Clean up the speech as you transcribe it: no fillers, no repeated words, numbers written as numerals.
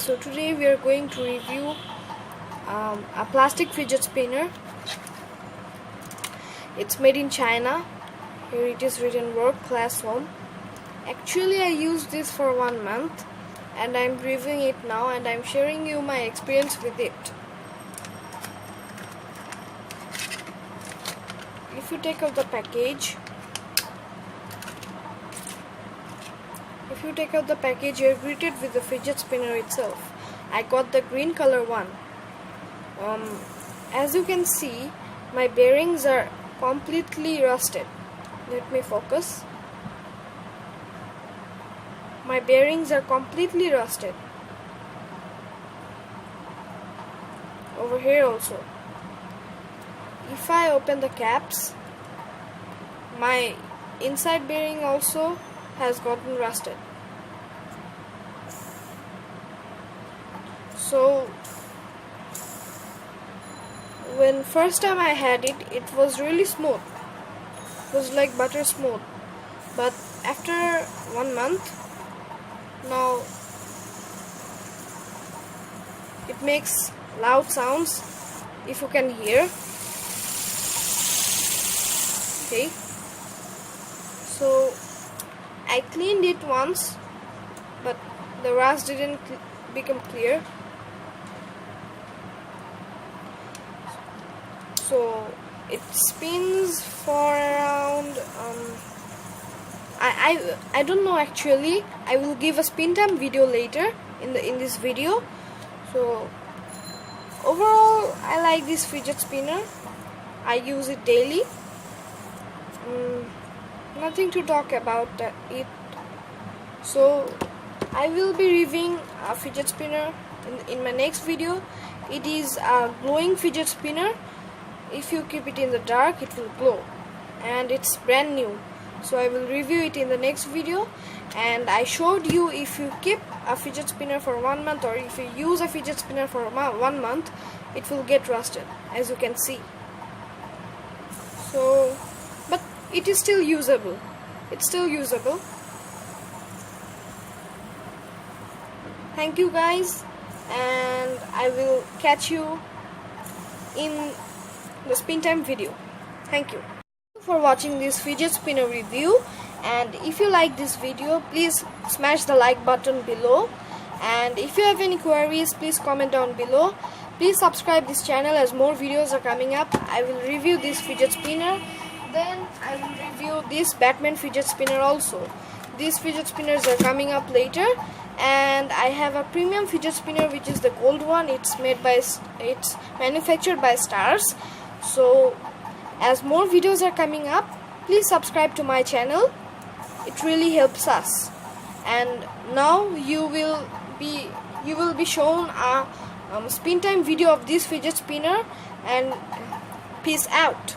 So today we are going to review a plastic fidget spinner. It's made in China. Here it is written work class home. Actually I used this for 1 month and I'm reviewing it now and I'm sharing you my experience with it. If you take out the package, you're greeted with the fidget spinner itself. I got the green color one. As you can see, my bearings are completely rusted. Let me focus. My bearings are completely rusted. Over here also. If I open the caps, my inside bearing also has gotten rusted. So when first time I had it, it was really smooth. It was like butter smooth. But after 1 month, now it makes loud sounds, if you can hear. Okay. So I cleaned it once, but the rust didn't become clear. So it spins for around I don't know actually. I will give a spin time video later in this video. So overall I like this fidget spinner. I use it daily. Nothing to talk about it. So I will be reviewing a fidget spinner in my next video. It is a glowing fidget spinner. If you keep it in the dark, it will glow, and it's brand new. So I will review it in the next video. And I showed you, if you keep a fidget spinner for 1 month, or if you use a fidget spinner for 1 month, it will get rusted, as you can see. So, but it is still usable. It's still usable. Thank you guys, and I will catch you in the spin time video. Thank you for watching this fidget spinner review, and if you like this video, please smash the like button below, and if you have any queries, please comment down below. Please subscribe this channel as more videos are coming up. I will review this fidget spinner, then I will review this Batman fidget spinner also. These fidget spinners are coming up later. And I have a premium fidget spinner, which is the gold one. It's manufactured by Stars. So as more videos are coming up, please subscribe to my channel. It really helps us. And now you will be shown a spin time video of this fidget spinner. And peace out.